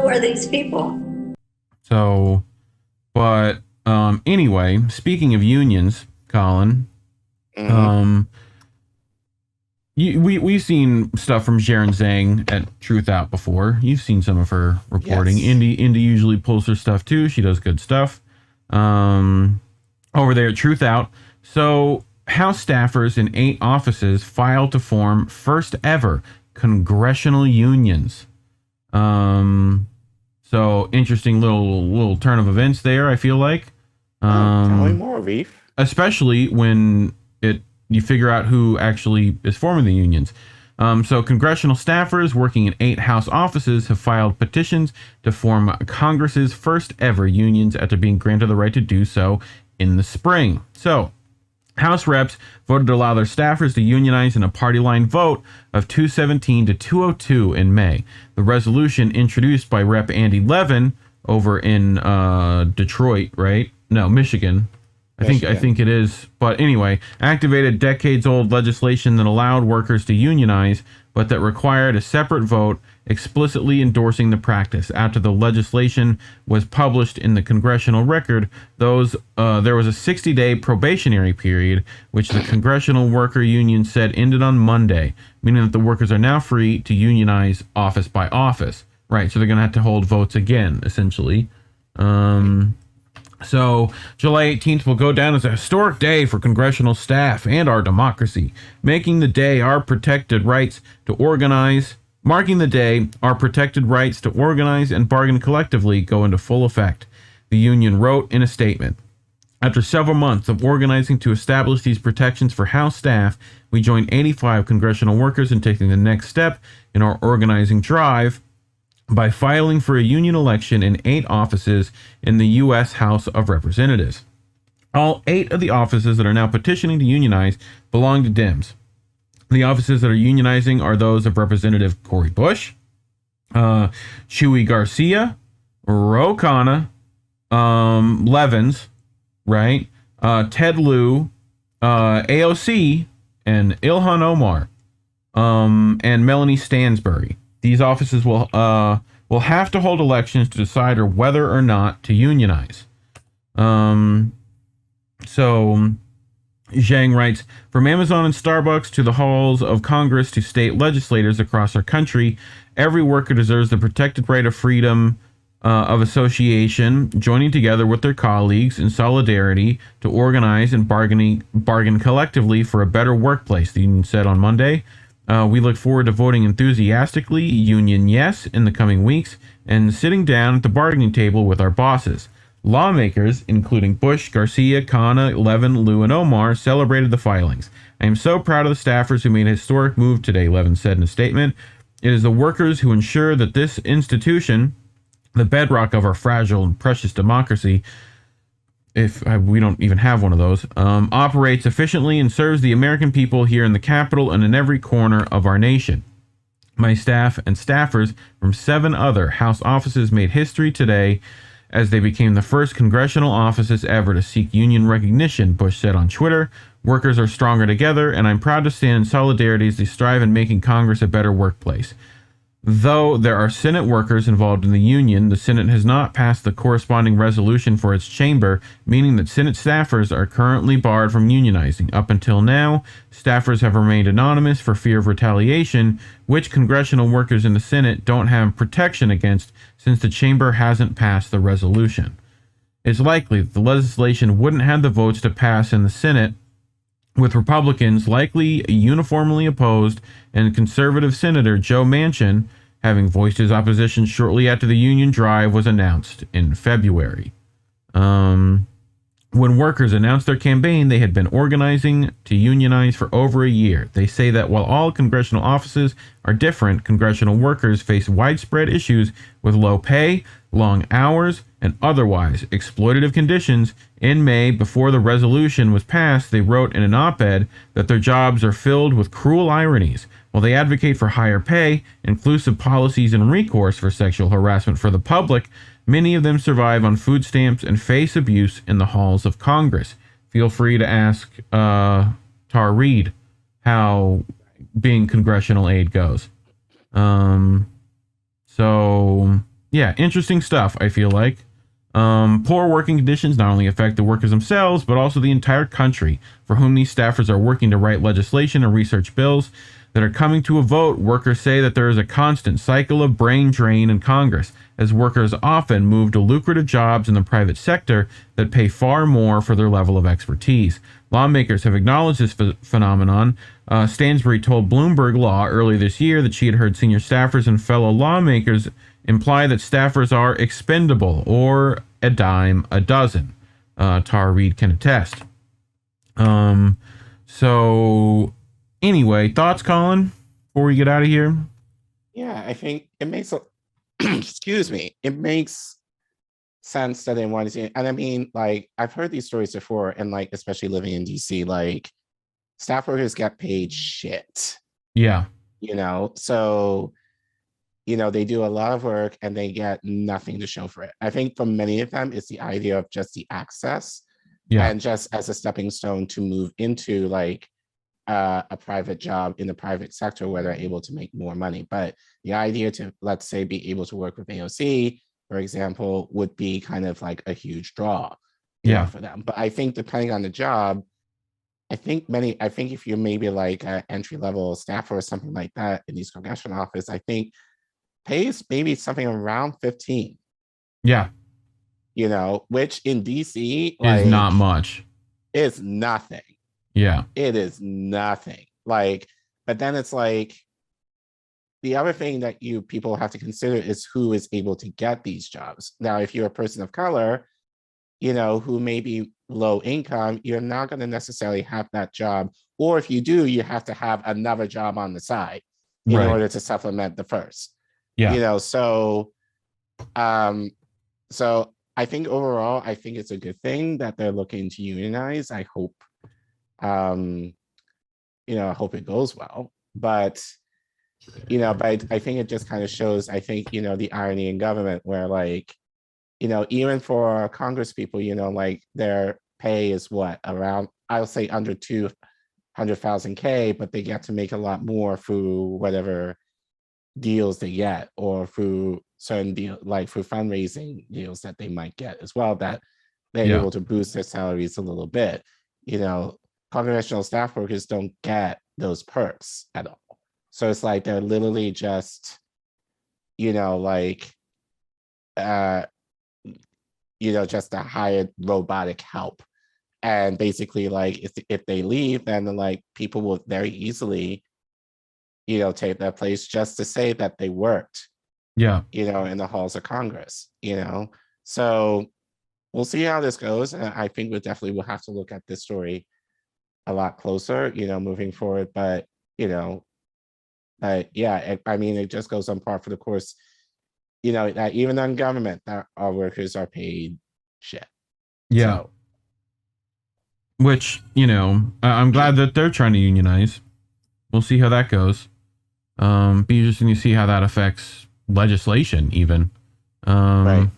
are these people? So, but anyway, speaking of unions, Colin, we've seen stuff from Sharon Zhang at Truth Out before. You've seen some of her reporting. Yes. Indy usually pulls her stuff too. She does good stuff over there at Truth Out. So House staffers in 8 offices filed to form first ever congressional unions. So interesting little turn of events there, I feel like. Tell me more, Reef. Especially when you figure out who actually is forming the unions. So congressional staffers working in 8 House offices have filed petitions to form Congress's first ever unions after being granted the right to do so in the spring. So House reps voted to allow their staffers to unionize in a party line vote of 217 to 202 in May. The resolution, introduced by Rep. Andy Levin over in Detroit, right? No, Michigan. I think it is. But anyway, activated decades-old legislation that allowed workers to unionize, but that required a separate vote explicitly endorsing the practice. After the legislation was published in the Congressional Record, there was a 60-day probationary period, which the Congressional Worker Union said ended on Monday, meaning that the workers are now free to unionize office by office. Right, so they're going to have to hold votes again, essentially. So July 18th will go down as a historic day for congressional staff and our democracy, marking the day our protected rights to organize and bargain collectively go into full effect, the union wrote in a statement. After several months of organizing to establish these protections for House staff, we joined 85 congressional workers in taking the next step in our organizing drive by filing for a union election in 8 offices in the U.S. House of Representatives. All 8 of the offices that are now petitioning to unionize belong to Dems. The offices that are unionizing are those of Representative Cori Bush, Chuy Garcia, Ro Khanna, Levins, right? Ted Lieu, AOC, and Ilhan Omar, and Melanie Stansbury. These offices will have to hold elections to decide whether or not to unionize. So Zhang writes, from Amazon and Starbucks to the halls of Congress to state legislators across our country, every worker deserves the protected right of freedom of association, joining together with their colleagues in solidarity to organize and bargain collectively for a better workplace, the union said on Monday. We look forward to voting enthusiastically, union yes, in the coming weeks, and sitting down at the bargaining table with our bosses. Lawmakers, including Bush, Garcia, Khanna, Levin, Lieu, and Omar, celebrated the filings. I am so proud of the staffers who made a historic move today, Levin said in a statement. It is the workers who ensure that this institution, the bedrock of our fragile and precious democracy, if we don't even have one of those, operates efficiently and serves the American people here in the Capitol and in every corner of our nation. My staff and staffers from 7 other House offices made history today as they became the first congressional offices ever to seek union recognition, Bush said on Twitter. Workers are stronger together, and I'm proud to stand in solidarity as they strive in making Congress a better workplace. Though there are Senate workers involved in the union, the Senate has not passed the corresponding resolution for its chamber, meaning that Senate staffers are currently barred from unionizing. Up until now, staffers have remained anonymous for fear of retaliation, which congressional workers in the Senate don't have protection against since the chamber hasn't passed the resolution. It's likely that the legislation wouldn't have the votes to pass in the Senate, with Republicans likely uniformly opposed and conservative Senator Joe Manchin having voiced his opposition shortly after the union drive was announced in February. When workers announced their campaign, they had been organizing to unionize for over a year. They say that while all congressional offices are different, congressional workers face widespread issues with low pay, long hours, and otherwise exploitative conditions. In May, before the resolution was passed, they wrote in an op-ed that their jobs are filled with cruel ironies. While they advocate for higher pay, inclusive policies, and recourse for sexual harassment for the public, many of them survive on food stamps and face abuse in the halls of Congress. Feel free to ask Tar Reid how being congressional aide goes. So Yeah, interesting stuff, I feel like. Poor working conditions not only affect the workers themselves, but also the entire country, for whom these staffers are working to write legislation and research bills that are coming to a vote. Workers say that there is a constant cycle of brain drain in Congress, as workers often move to lucrative jobs in the private sector that pay far more for their level of expertise. Lawmakers have acknowledged this phenomenon. Stansbury told Bloomberg Law earlier this year that she had heard senior staffers and fellow lawmakers imply that staffers are expendable, or a dime a dozen. Tara Reid can attest. So anyway, thoughts, Colin, before we get out of here? Yeah, I think it makes excuse me, it makes sense that they want to see. And I mean, like, I've heard these stories before, and like, especially living in DC, like, staff workers get paid shit. Yeah. So they do a lot of work and they get nothing to show for it. I think for many of them, it's the idea of just the access, and just as a stepping stone to move into like a private job in the private sector where they're able to make more money. But the idea to, let's say, be able to work with AOC, for example, would be kind of like a huge draw for them. But I think depending on the job, I think if you're maybe like an entry-level staffer or something like that in these congressional office, I think pays maybe something around 15. Yeah. Which in DC is not much. It's nothing. Yeah. It is nothing. Like, but then it's like the other thing that people have to consider is who is able to get these jobs. Now, if you're a person of color, who may be low income, you're not going to necessarily have that job. Or if you do, you have to have another job on the side in order to supplement the first. Yeah. So I think overall, I think it's a good thing that they're looking to unionize. I hope, I hope it goes well. But, but I think it just kind of shows, I think, the irony in government where, like, even for Congress people, like their pay is what, around, I'll say under 200,000 K, but they get to make a lot more through whatever deals they get, or through certain deals, like through fundraising deals that they might get as well, that they're able to boost their salaries a little bit. Congressional staff workers don't get those perks at all. So it's like they're literally just, just a hired robotic help. And basically, like, if they leave, then like people will very easily, take their place just to say that they worked, in the halls of Congress, So we'll see how this goes. And I think we definitely will have to look at this story a lot closer, moving forward. But, I mean, it just goes on par for the course, that even on government, that our workers are paid shit. Yeah. So, which, I'm glad that they're trying to unionize. We'll see how that goes. Be interesting to see how that affects legislation even. But